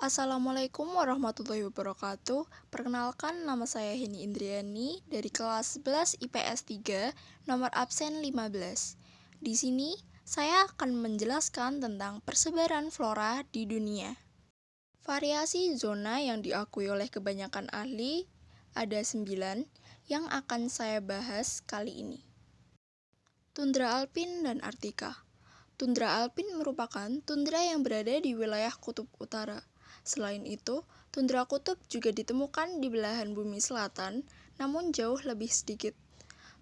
Assalamualaikum warahmatullahi wabarakatuh. Perkenalkan, nama saya Heni Indriani dari kelas 11 IPS 3, nomor absen 15. Di sini, saya akan menjelaskan tentang persebaran flora di dunia. Variasi zona yang diakui oleh kebanyakan ahli ada 9 yang akan saya bahas kali ini. Tundra alpin dan Arktika. Tundra alpin merupakan tundra yang berada di wilayah kutub utara. Selain itu, tundra kutub juga ditemukan di belahan bumi selatan, namun jauh lebih sedikit.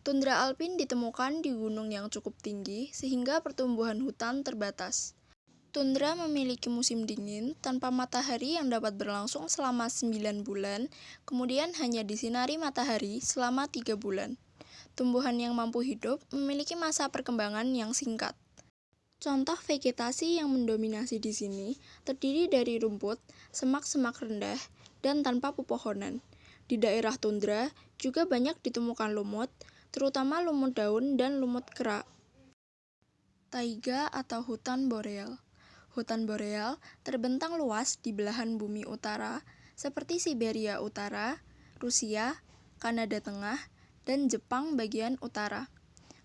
Tundra alpin ditemukan di gunung yang cukup tinggi sehingga pertumbuhan hutan terbatas. Tundra memiliki musim dingin tanpa matahari yang dapat berlangsung selama 9 bulan, kemudian hanya disinari matahari selama 3 bulan. Tumbuhan yang mampu hidup memiliki masa perkembangan yang singkat. Contoh vegetasi yang mendominasi di sini terdiri dari rumput, semak-semak rendah, dan tanpa pepohonan. Di daerah tundra juga banyak ditemukan lumut, terutama lumut daun dan lumut kera. Taiga atau hutan boreal. Hutan boreal terbentang luas di belahan bumi utara seperti Siberia Utara, Rusia, Kanada Tengah, dan Jepang bagian utara.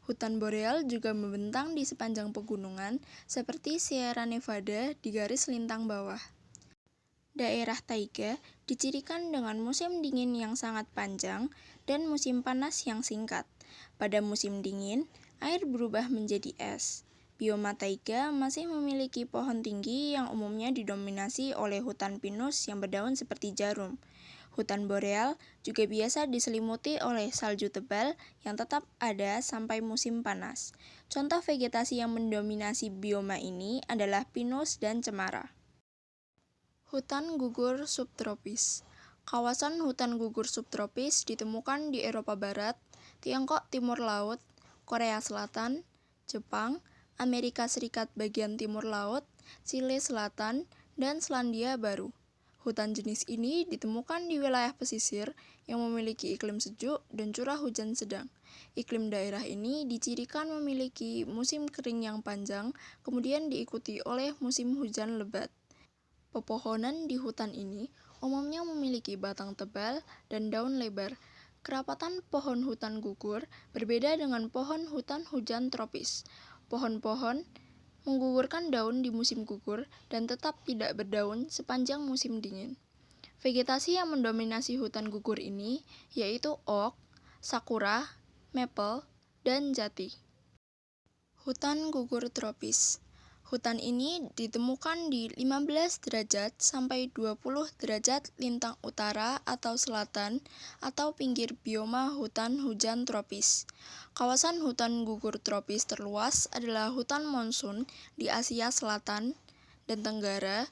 Hutan boreal juga membentang di sepanjang pegunungan seperti Sierra Nevada di garis lintang bawah. Daerah taiga dicirikan dengan musim dingin yang sangat panjang dan musim panas yang singkat. Pada musim dingin, air berubah menjadi es. Bioma taiga masih memiliki pohon tinggi yang umumnya didominasi oleh hutan pinus yang berdaun seperti jarum. Hutan boreal juga biasa diselimuti oleh salju tebal yang tetap ada sampai musim panas. Contoh vegetasi yang mendominasi bioma ini adalah pinus dan cemara. Hutan gugur subtropis. Kawasan hutan gugur subtropis ditemukan di Eropa Barat, Tiongkok Timur Laut, Korea Selatan, Jepang, Amerika Serikat bagian timur laut, Chile Selatan, dan Selandia Baru. Hutan jenis ini ditemukan di wilayah pesisir yang memiliki iklim sejuk dan curah hujan sedang. Iklim daerah ini dicirikan memiliki musim kering yang panjang, kemudian diikuti oleh musim hujan lebat. Pepohonan di hutan ini umumnya memiliki batang tebal dan daun lebar. Kerapatan pohon hutan gugur berbeda dengan pohon hutan hujan tropis. Pohon-pohon menggugurkan daun di musim gugur dan tetap tidak berdaun sepanjang musim dingin. Vegetasi yang mendominasi hutan gugur ini yaitu oak, sakura, maple, dan jati. Hutan gugur tropis. Hutan ini ditemukan di 15 derajat sampai 20 derajat lintang utara atau selatan atau pinggir bioma hutan hujan tropis. Kawasan hutan gugur tropis terluas adalah hutan monsun di Asia Selatan dan Tenggara,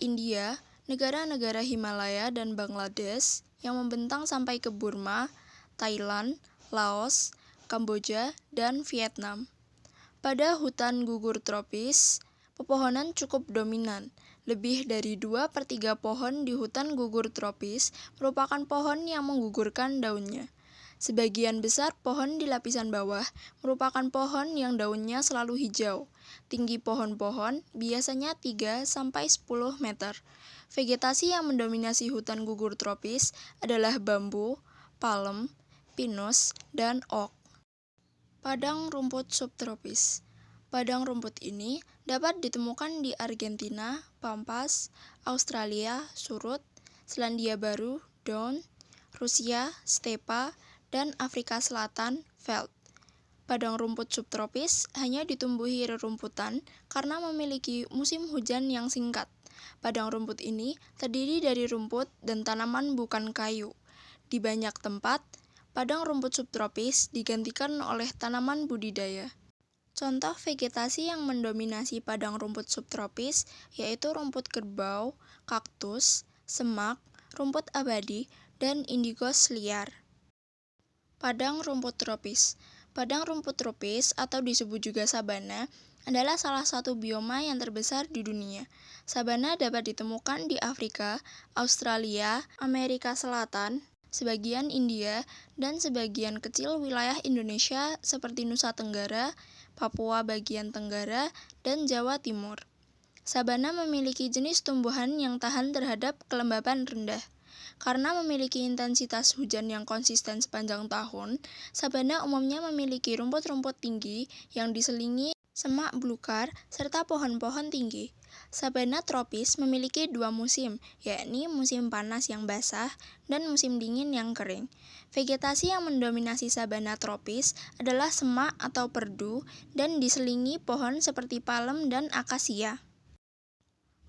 India, negara-negara Himalaya dan Bangladesh yang membentang sampai ke Burma, Thailand, Laos, Kamboja, dan Vietnam. Pada hutan gugur tropis, pepohonan cukup dominan. Lebih dari 2/3 pohon di hutan gugur tropis merupakan pohon yang menggugurkan daunnya. Sebagian besar pohon di lapisan bawah merupakan pohon yang daunnya selalu hijau. Tinggi pohon-pohon biasanya 3-10 meter. Vegetasi yang mendominasi hutan gugur tropis adalah bambu, palem, pinus, dan oak. Padang rumput subtropis. Padang rumput ini dapat ditemukan di Argentina, Pampas, Australia, Surut, Selandia Baru, Down, Rusia, Stepa, dan Afrika Selatan, Veld. Padang rumput subtropis hanya ditumbuhi rerumputan karena memiliki musim hujan yang singkat. Padang rumput ini terdiri dari rumput dan tanaman bukan kayu. Di banyak tempat, padang rumput subtropis digantikan oleh tanaman budidaya. Contoh vegetasi yang mendominasi padang rumput subtropis yaitu rumput kerbau, kaktus, semak, rumput abadi, dan indigos liar. Padang rumput tropis. Padang rumput tropis atau disebut juga sabana adalah salah satu bioma yang terbesar di dunia. Sabana dapat ditemukan di Afrika, Australia, Amerika Selatan, sebagian India, dan sebagian kecil wilayah Indonesia seperti Nusa Tenggara, Papua bagian Tenggara, dan Jawa Timur. Sabana memiliki jenis tumbuhan yang tahan terhadap kelembapan rendah. Karena memiliki intensitas hujan yang konsisten sepanjang tahun, sabana umumnya memiliki rumput-rumput tinggi yang diselingi semak belukar serta pohon-pohon tinggi. Sabana tropis memiliki dua musim, yakni musim panas yang basah dan musim dingin yang kering. Vegetasi yang mendominasi sabana tropis adalah semak atau perdu dan diselingi pohon seperti palem dan akasia.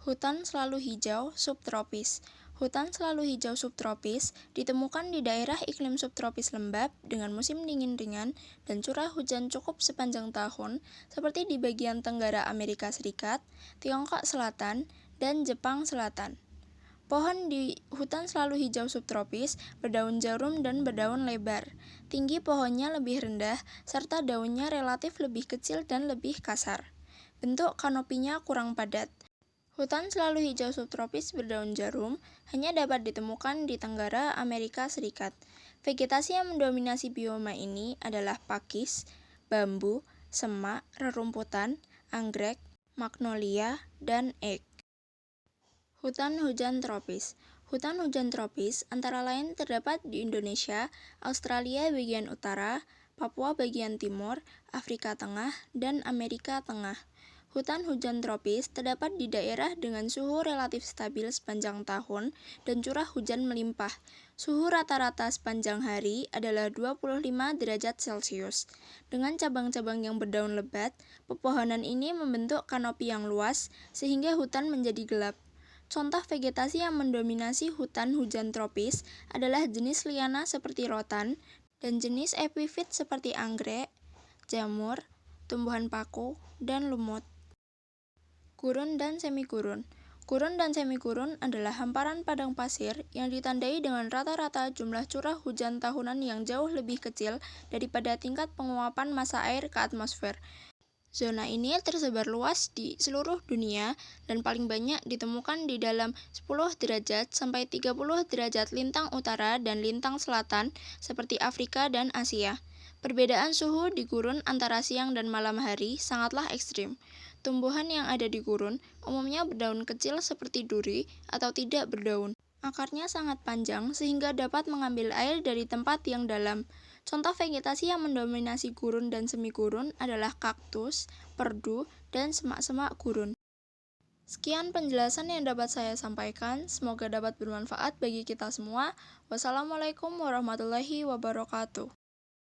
Hutan selalu hijau subtropis. Hutan selalu hijau subtropis ditemukan di daerah iklim subtropis lembab dengan musim dingin ringan dan curah hujan cukup sepanjang tahun, seperti di bagian tenggara Amerika Serikat, Tiongkok Selatan, dan Jepang Selatan. Pohon di hutan selalu hijau subtropis berdaun jarum dan berdaun lebar. Tinggi pohonnya lebih rendah, serta daunnya relatif lebih kecil dan lebih kasar. Bentuk kanopinya kurang padat. Hutan selalu hijau subtropis berdaun jarum hanya dapat ditemukan di tenggara Amerika Serikat. Vegetasi yang mendominasi bioma ini adalah pakis, bambu, semak, rerumputan, anggrek, magnolia, dan ek. Hutan hujan tropis. Hutan hujan tropis antara lain terdapat di Indonesia, Australia bagian utara, Papua bagian timur, Afrika Tengah, dan Amerika Tengah. Hutan hujan tropis terdapat di daerah dengan suhu relatif stabil sepanjang tahun dan curah hujan melimpah. Suhu rata-rata sepanjang hari adalah 25 derajat Celcius. Dengan cabang-cabang yang berdaun lebat, pepohonan ini membentuk kanopi yang luas sehingga hutan menjadi gelap. Contoh vegetasi yang mendominasi hutan hujan tropis adalah jenis liana seperti rotan dan jenis epifit seperti anggrek, jamur, tumbuhan paku, dan lumut. Gurun dan semigurun. Gurun dan semigurun adalah hamparan padang pasir yang ditandai dengan rata-rata jumlah curah hujan tahunan yang jauh lebih kecil daripada tingkat penguapan massa air ke atmosfer. Zona ini tersebar luas di seluruh dunia dan paling banyak ditemukan di dalam 10 derajat sampai 30 derajat lintang utara dan lintang selatan seperti Afrika dan Asia. Perbedaan suhu di gurun antara siang dan malam hari sangatlah ekstrim. Tumbuhan yang ada di gurun umumnya berdaun kecil seperti duri atau tidak berdaun. Akarnya sangat panjang sehingga dapat mengambil air dari tempat yang dalam. Contoh vegetasi yang mendominasi gurun dan semigurun adalah kaktus, perdu, dan semak-semak gurun. Sekian penjelasan yang dapat saya sampaikan, semoga dapat bermanfaat bagi kita semua. Wassalamualaikum warahmatullahi wabarakatuh.